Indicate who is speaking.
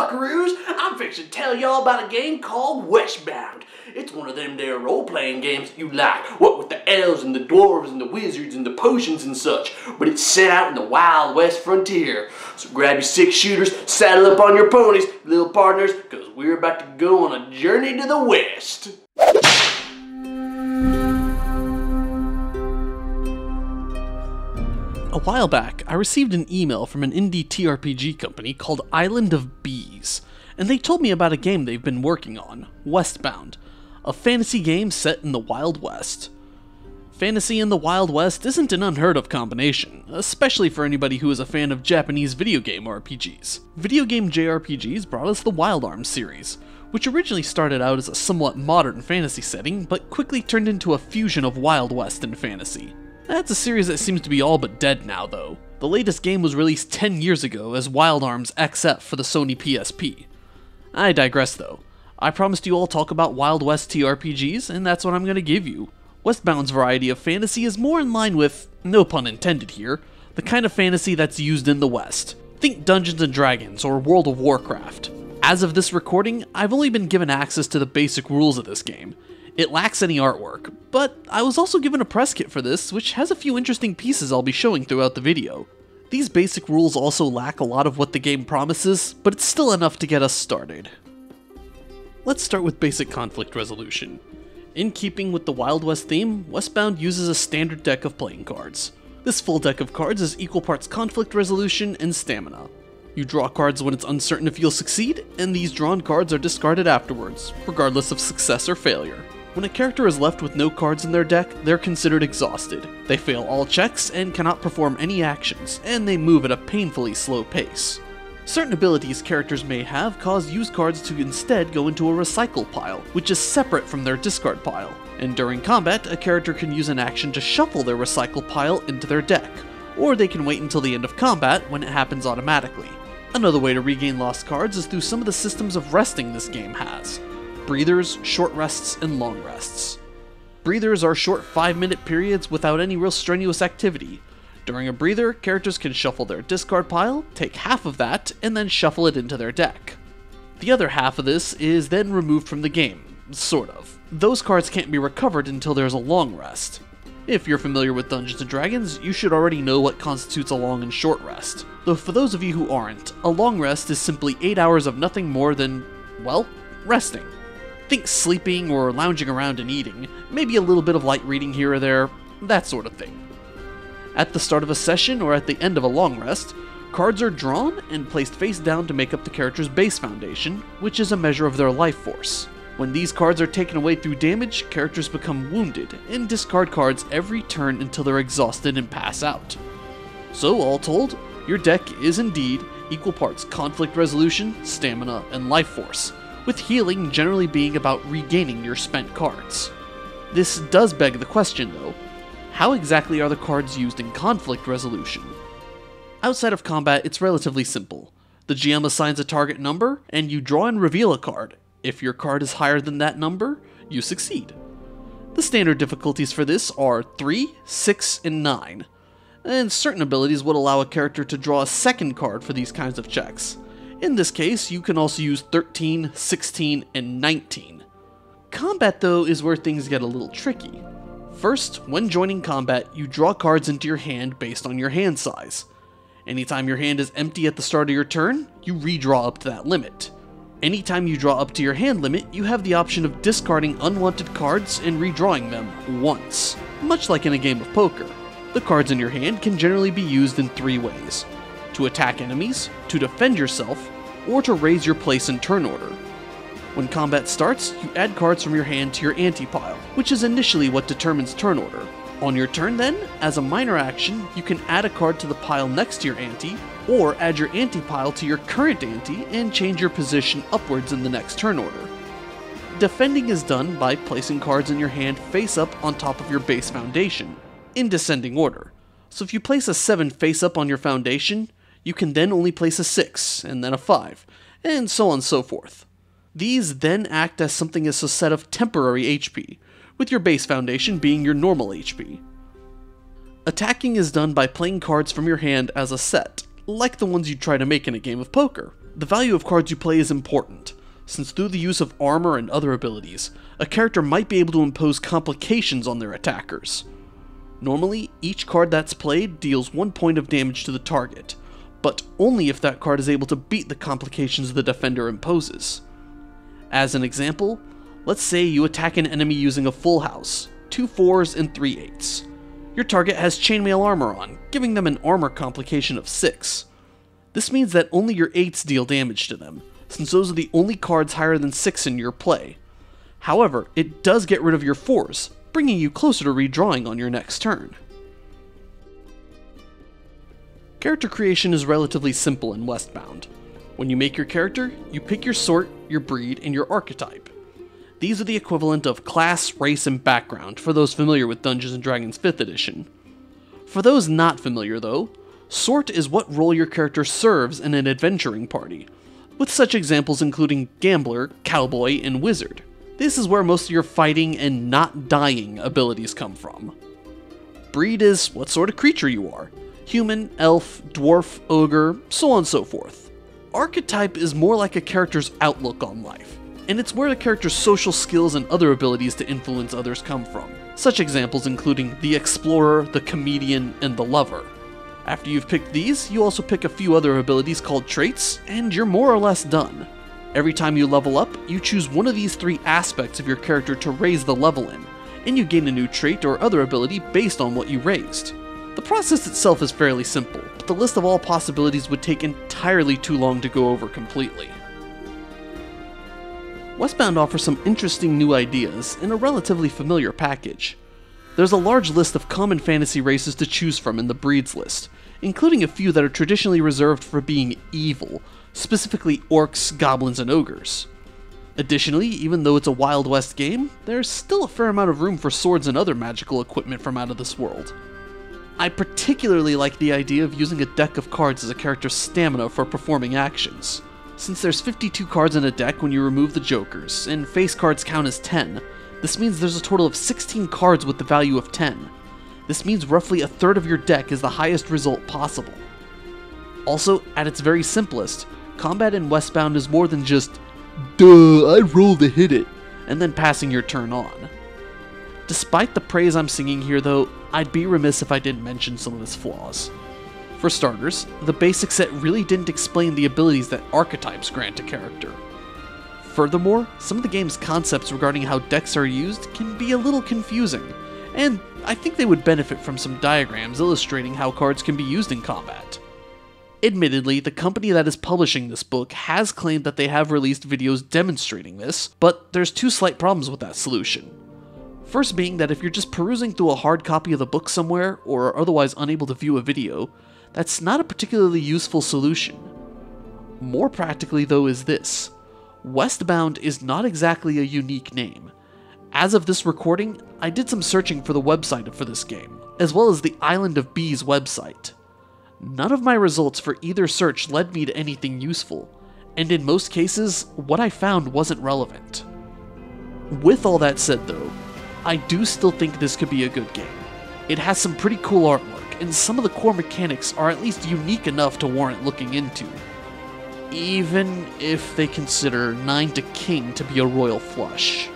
Speaker 1: buckaroos? I'm fixing to tell y'all about a game called Westbound. It's one of them there role-playing games that you like, what with the elves and the dwarves and the wizards and the potions and such, but it's set out in the Wild West frontier. So grab your 6-shooters, saddle up on your ponies, little partners, because we're about to go on a journey to the West.
Speaker 2: A while back, I received an email from an indie TRPG company called Island of Bees, and they told me about a game they've been working on, Westbound, a fantasy game set in the Wild West. Fantasy in the Wild West isn't an unheard of combination, especially for anybody who is a fan of Japanese video game RPGs. Video game JRPGs brought us the Wild Arms series, which originally started out as a somewhat modern fantasy setting, but quickly turned into a fusion of Wild West and fantasy. That's a series that seems to be all but dead now, though. The latest game was released 10 years ago as Wild Arms XF for the Sony PSP. I digress, though. I promised you all talk about Wild West TRPGs, and that's what I'm going to give you. Westbound's variety of fantasy is more in line with, no pun intended here, the kind of fantasy that's used in the West. Think Dungeons & Dragons or World of Warcraft. As of this recording, I've only been given access to the basic rules of this game. It lacks any artwork, but I was also given a press kit for this, which has a few interesting pieces I'll be showing throughout the video. These basic rules also lack a lot of what the game promises, but it's still enough to get us started. Let's start with basic conflict resolution. In keeping with the Wild West theme, Westbound uses a standard deck of playing cards. This full deck of cards is equal parts conflict resolution and stamina. You draw cards when it's uncertain if you'll succeed, and these drawn cards are discarded afterwards, regardless of success or failure. When a character is left with no cards in their deck, they're considered exhausted. They fail all checks and cannot perform any actions, and they move at a painfully slow pace. Certain abilities characters may have cause used cards to instead go into a recycle pile, which is separate from their discard pile. And during combat, a character can use an action to shuffle their recycle pile into their deck, or they can wait until the end of combat when it happens automatically. Another way to regain lost cards is through some of the systems of resting this game has. Breathers, short rests, and long rests. Breathers are short 5-minute periods without any real strenuous activity. During a breather, characters can shuffle their discard pile, take half of that, and then shuffle it into their deck. The other half of this is then removed from the game, sort of. Those cards can't be recovered until there's a long rest. If you're familiar with Dungeons & Dragons, you should already know what constitutes a long and short rest. Though for those of you who aren't, a long rest is simply 8 hours of nothing more than, well, resting. Think sleeping or lounging around and eating, maybe a little bit of light reading here or there, that sort of thing. At the start of a session or at the end of a long rest, cards are drawn and placed face down to make up the character's base foundation, which is a measure of their life force. When these cards are taken away through damage, characters become wounded and discard cards every turn until they're exhausted and pass out. So all told, your deck is indeed equal parts conflict resolution, stamina, and life force, with healing generally being about regaining your spent cards. This does beg the question though, how exactly are the cards used in conflict resolution? Outside of combat, it's relatively simple. The GM assigns a target number, and you draw and reveal a card. If your card is higher than that number, you succeed. The standard difficulties for this are 3, 6, and 9, and certain abilities would allow a character to draw a second card for these kinds of checks. In this case, you can also use 13, 16, and 19. Combat, though, is where things get a little tricky. First, when joining combat, you draw cards into your hand based on your hand size. Anytime your hand is empty at the start of your turn, you redraw up to that limit. Anytime you draw up to your hand limit, you have the option of discarding unwanted cards and redrawing them once, much like in a game of poker. The cards in your hand can generally be used in 3 ways: to attack enemies, to defend yourself, or to raise your place in turn order. When combat starts, you add cards from your hand to your ante pile, which is initially what determines turn order. On your turn then, as a minor action, you can add a card to the pile next to your ante, or add your ante pile to your current ante and change your position upwards in the next turn order. Defending is done by placing cards in your hand face up on top of your base foundation, in descending order. So if you place a 7 face up on your foundation, you can then only place a 6, and then a 5, and so on and so forth. These then act as something as a set of temporary HP, with your base foundation being your normal HP. Attacking is done by playing cards from your hand as a set, like the ones you'd try to make in a game of poker. the value of cards you play is important, since through the use of armor and other abilities, a character might be able to impose complications on their attackers. Normally, each card that's played deals 1 point of damage to the target, but only if that card is able to beat the complications the defender imposes. As an example, let's say you attack an enemy using a full house, 2 4s and 3 8s. Your target has chainmail armor on, giving them an armor complication of 6. This means that only your 8s deal damage to them, since those are the only cards higher than 6 in your play. However, it does get rid of your 4s, bringing you closer to redrawing on your next turn. Character creation is relatively simple in Westbound. When you make your character, you pick your sort, your breed, and your archetype. These are the equivalent of class, race, and background for those familiar with Dungeons & Dragons 5th edition. For those not familiar though, sort is what role your character serves in an adventuring party, with such examples including Gambler, Cowboy, and Wizard. This is where most of your fighting and not dying abilities come from. Breed is what sort of creature you are. Human, elf, dwarf, ogre, so on and so forth. Archetype is more like a character's outlook on life, and it's where the character's social skills and other abilities to influence others come from. Such examples including the explorer, the comedian, and the lover. After you've picked these, you also pick a few other abilities called traits, and you're more or less done. Every time you level up, you choose one of these 3 aspects of your character to raise the level in, and you gain a new trait or other ability based on what you raised. The process itself is fairly simple, but the list of all possibilities would take entirely too long to go over completely. Westbound offers some interesting new ideas in a relatively familiar package. There's a large list of common fantasy races to choose from in the breeds list, including a few that are traditionally reserved for being evil, specifically orcs, goblins, and ogres. Additionally, even though it's a Wild West game, there's still a fair amount of room for swords and other magical equipment from out of this world. I particularly like the idea of using a deck of cards as a character's stamina for performing actions. Since there's 52 cards in a deck when you remove the jokers, and face cards count as 10, this means there's a total of 16 cards with the value of 10. This means roughly a third of your deck is the highest result possible. Also, at its very simplest, combat in Westbound is more than just, "Duh, I rolled to hit it," and then passing your turn on. Despite the praise I'm singing here though, I'd be remiss if I didn't mention some of its flaws. For starters, the basic set really didn't explain the abilities that archetypes grant a character. Furthermore, some of the game's concepts regarding how decks are used can be a little confusing, and I think they would benefit from some diagrams illustrating how cards can be used in combat. Admittedly, the company that is publishing this book has claimed that they have released videos demonstrating this, but there's 2 slight problems with that solution. First being that if you're just perusing through a hard copy of the book somewhere, or are otherwise unable to view a video, that's not a particularly useful solution. More practically though is this: Westbound is not exactly a unique name. As of this recording, I did some searching for the website for this game, as well as the Island of Bees website. None of my results for either search led me to anything useful, and in most cases, what I found wasn't relevant. With all that said though, I do still think this could be a good game. It has some pretty cool artwork, and some of the core mechanics are at least unique enough to warrant looking into. Even if they consider 9 to King to be a royal flush.